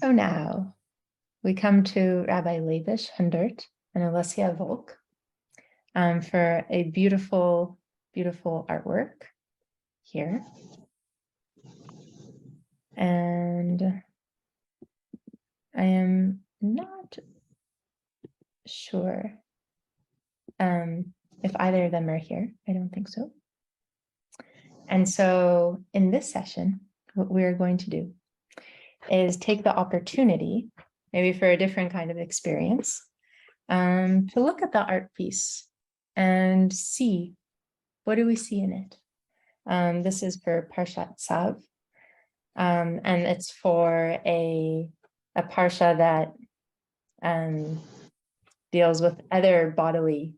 So now we come to Rabbi Leibish Hundert and Olesya Volk for a beautiful, beautiful artwork here. And I am not sure if either of them are here. I don't think so. And so in this session, what we're going to do is take the opportunity, maybe for a different kind of experience, to look at the art piece and see, what do we see in it? This is for Parshat Tzav, and it's for a parsha that deals with other bodily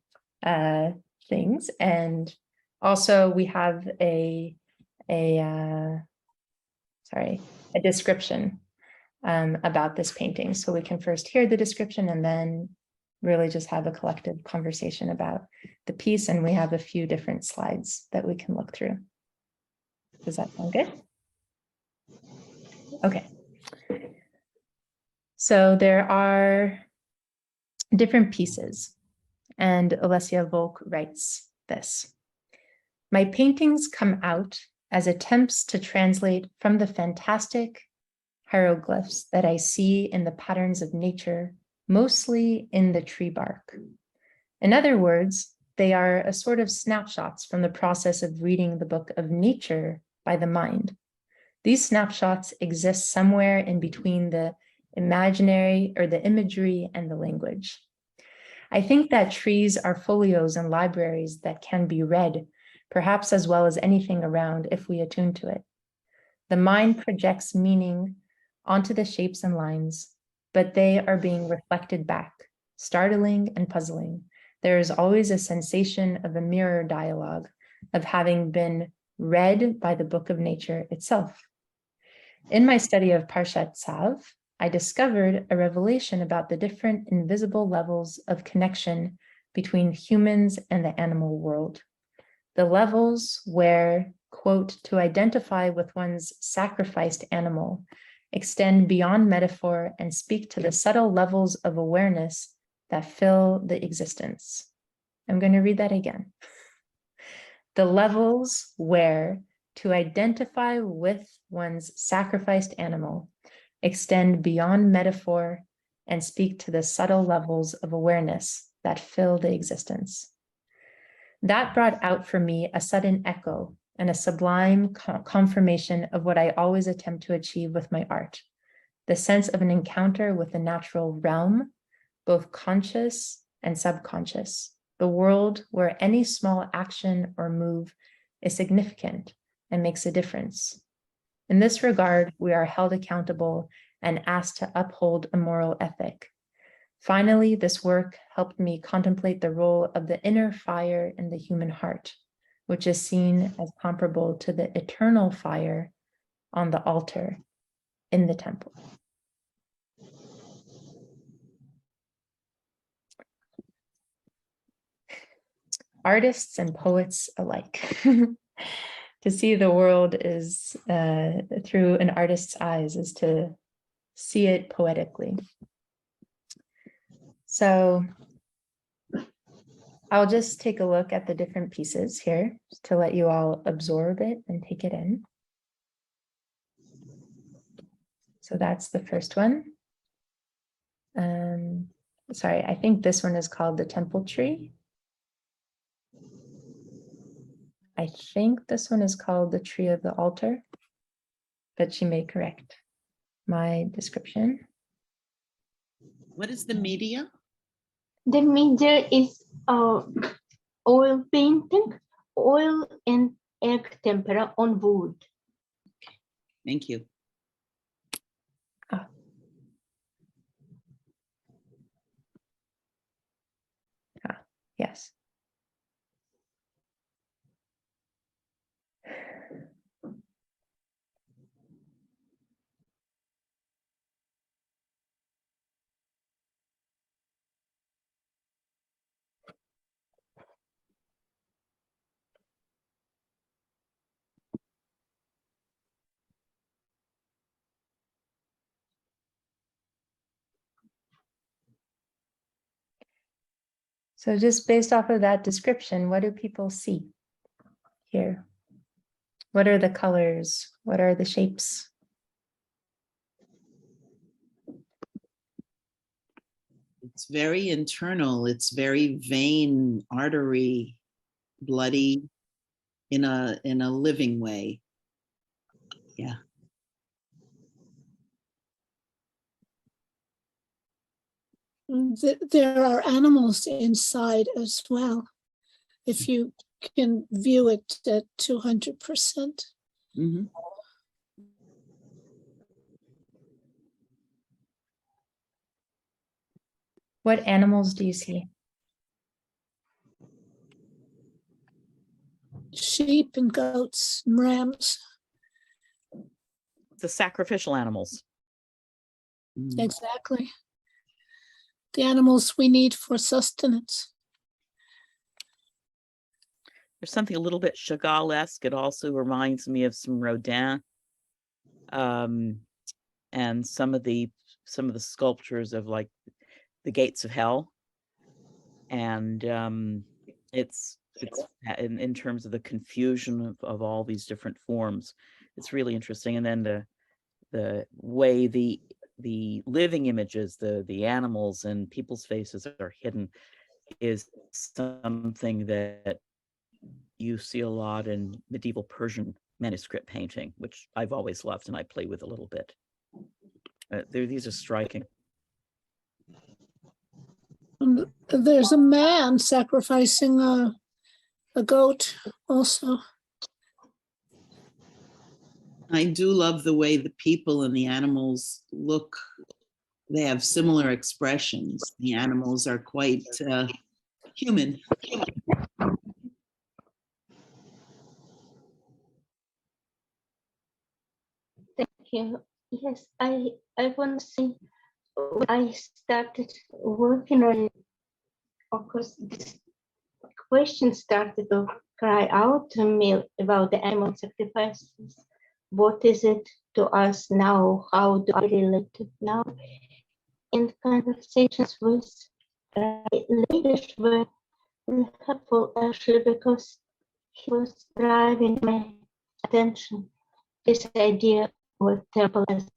things, and also we have a description about this painting. So we can first hear the description and then really just have a collective conversation about the piece. And we have a few different slides that we can look through. Does that sound good? Okay. So there are different pieces, and Olesya Volk writes this: "My paintings come out as attempts to translate from the fantastic hieroglyphs that I see in the patterns of nature, mostly in the tree bark. In other words, they are a sort of snapshots from the process of reading the book of nature by the mind. These snapshots exist somewhere in between the imaginary or the imagery and the language. I think that trees are folios and libraries that can be read, perhaps as well as anything around if we attune to it. The mind projects meaning onto the shapes and lines, but they are being reflected back, startling and puzzling. There is always a sensation of a mirror dialogue, of having been read by the book of nature itself. In my study of Parshat Tzav, I discovered a revelation about the different invisible levels of connection between humans and the animal world. The levels where, quote, to identify with one's sacrificed animal, extend beyond metaphor and speak to the subtle levels of awareness that fill the existence." I'm going to read that again. The levels where to identify with one's sacrificed animal extend beyond metaphor and speak to the subtle levels of awareness that fill the existence. That brought out for me a sudden echo and a sublime confirmation of what I always attempt to achieve with my art: the sense of an encounter with the natural realm, both conscious and subconscious, the world where any small action or move is significant and makes a difference. In this regard, we are held accountable and asked to uphold a moral ethic. Finally, this work helped me contemplate the role of the inner fire in the human heart, which is seen as comparable to the eternal fire on the altar in the temple. Artists and poets alike. To see the world is through an artist's eyes is to see it poetically. So I'll just take a look at the different pieces here to let you all absorb it and take it in. So that's the first one. Sorry, I think this one is called the temple tree. I think this one is called the tree of the altar, but she may correct my description. What is the media? The media is oil painting, oil and egg tempera on wood. Thank you. Yes. So just based off of that description, what do people see here? What are the colors? What are the shapes? It's very internal. It's very vein, artery, bloody in a living way. Yeah. There are animals inside as well, if you can view it at 200%. Mm-hmm. What animals do you see? Sheep and goats and rams. The sacrificial animals. Mm. Exactly. The animals we need for sustenance. There's something a little bit Chagall-esque. It also reminds me of some Rodin, and some of the sculptures of like the gates of hell. And it's in terms of the confusion of all these different forms. It's really interesting. And then the way the living images, the animals and people's faces are hidden is something that you see a lot in medieval Persian manuscript painting, which I've always loved and I play with a little bit. These are striking. There's a man sacrificing a goat also. I do love the way the people and the animals look. They have similar expressions. The animals are quite human. Thank you. Yes, I want to say when I started working on it, of course, this question started to cry out to me about the animal sacrifices. What is it to us now? How do I relate to it now? And conversations with Rabbi Leibish were helpful actually because he was driving my attention. This idea with temple as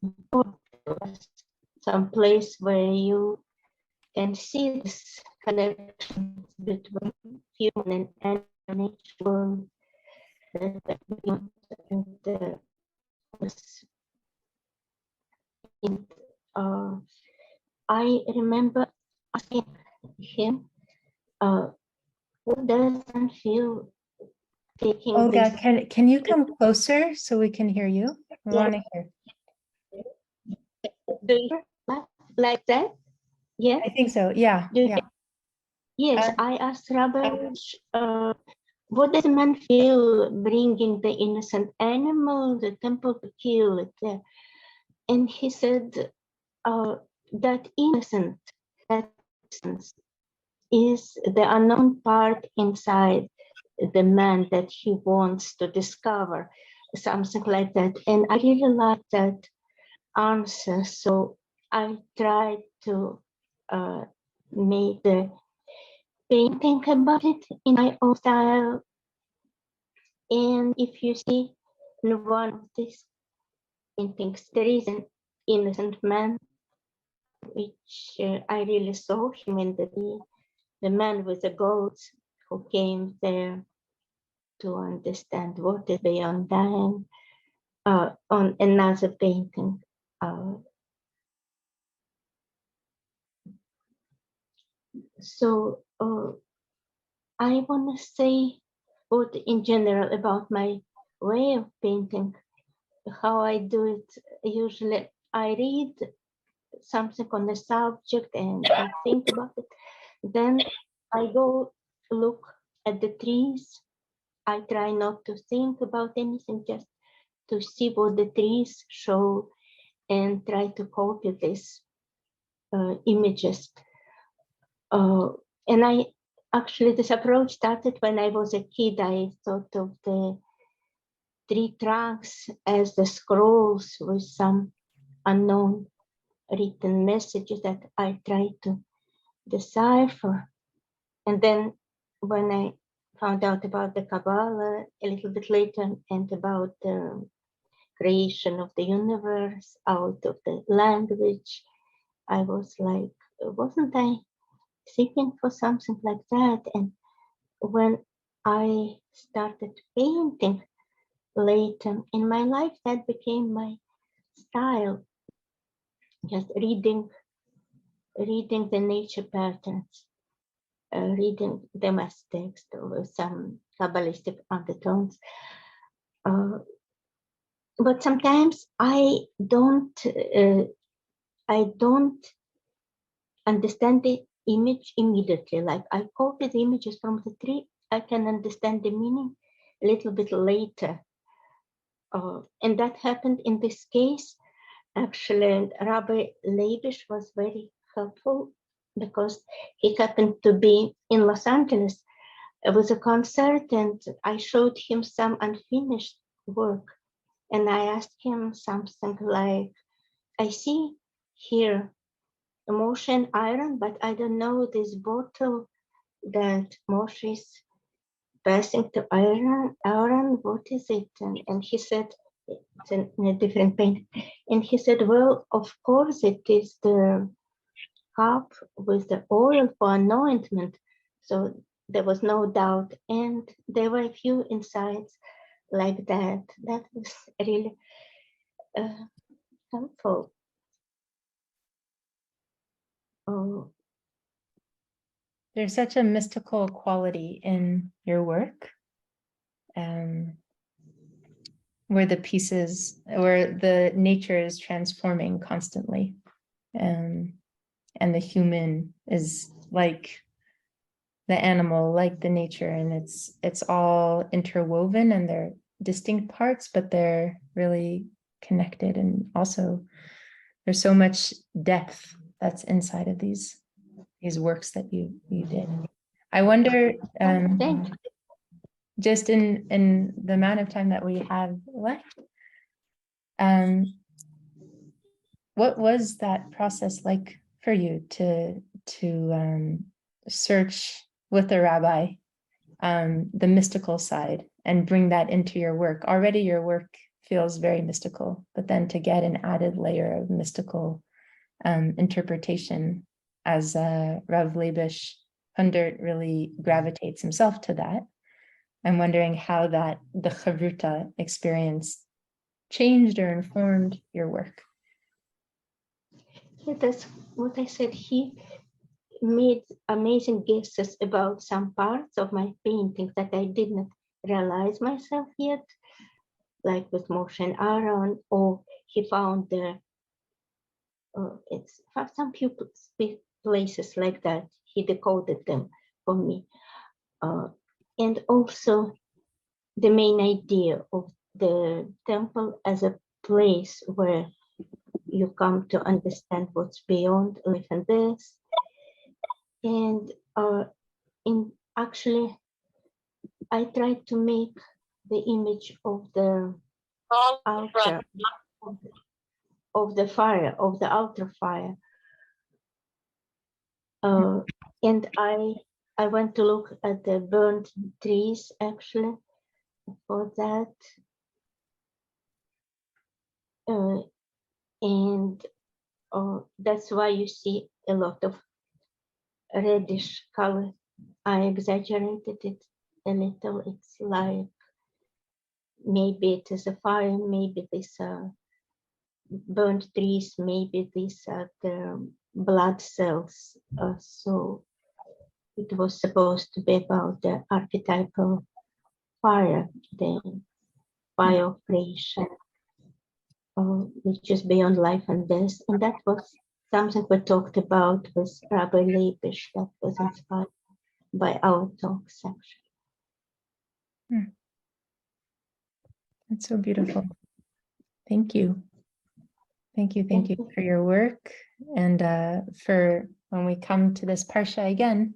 some place where you can see this connection between human and nature. I remember asking him, what doesn't feel taking Olga, this? can you come closer so we can hear you? We Yeah. want to hear. Like that? Yeah. I think so. Yeah. Do you Yeah. get- Yes, Uh, I asked Rabbi, what does man feel bringing the innocent animal, the temple to kill it there? And he said that innocent, that innocence is the unknown part inside the man that he wants to discover, something like that. And I really like that answer. So I tried to make the painting about it in my own style. And if you see in one of these paintings, there is an innocent man, which I really saw him in the man with the goats who came there to understand what is beyond dying. On another painting, so I want to say what in general about my way of painting, how I do it. Usually I read something on the subject and I think about it. Then I go look at the trees. I try not to think about anything, just to see what the trees show and try to copy these images. And I actually, this approach started when I was a kid. I thought of the tree trunks as the scrolls with some unknown written messages that I try to decipher. And then when I found out about the Kabbalah a little bit later and about the creation of the universe out of the language, I was like, wasn't I seeking for something like that? And when I started painting later in my life, that became my style, just reading the nature patterns, reading them as text with some Kabbalistic undertones. But sometimes I don't understand the image immediately. Like I copy the images from the tree, I can understand the meaning a little bit later. And that happened in this case. Actually, Rabbi Leibish was very helpful because he happened to be in Los Angeles with a concert, and I showed him some unfinished work. And I asked him something like, I see here Moshe and Aaron, but I don't know this bottle that Moshe is passing to Aaron, what is it? And he said, it's in a different paint. And he said, well, of course it is the cup with the oil for anointment. So there was no doubt. And there were a few insights like that. That was really helpful. Oh. There's such a mystical quality in your work, where the nature is transforming constantly, and the human is like the animal, like the nature, and it's all interwoven, and they're distinct parts, but they're really connected. And also there's so much depth that's inside of these works that you did. I wonder, just in the amount of time that we have left, what was that process like for you to search with a rabbi the mystical side and bring that into your work? Already your work feels very mystical, but then to get an added layer of mystical interpretation, as Rabbi Leibish Hundert really gravitates himself to that. I'm wondering how the Chavruta experience changed or informed your work. Yeah, that's what I said. He made amazing guesses about some parts of my paintings that I did not realize myself yet, like with Moshe and Aaron, or he found it's some few places like that. He decoded them for me. And also the main idea of the temple as a place where you come to understand what's beyond life and death. And actually, I tried to make the image of the altar, of the fire, of the altar fire. And I went to look at the burnt trees actually for that. And that's why you see a lot of reddish color. I exaggerated it a little. It's like maybe it is a fire, maybe these are burnt trees, maybe these are the blood cells. So it was supposed to be about the archetypal fire, the fire of creation, which is beyond life and death. And that was something we talked about with Rabbi Leibish, that was inspired by our talks, actually. That's so beautiful. Thank you. Thank you for your work, and for when we come to this parsha again,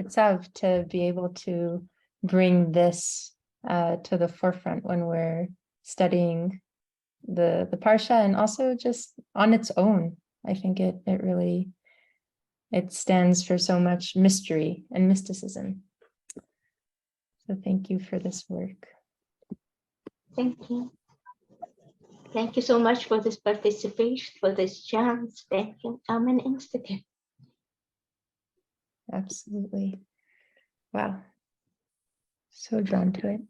Tzav, to be able to bring this to the forefront when we're studying the parsha, and also just on its own. I think it really It stands for so much mystery and mysticism. So thank you for this work. Thank you. Thank you so much for this participation, for this chance. Thank you. Amen Institute. Absolutely. Wow. So drawn to it.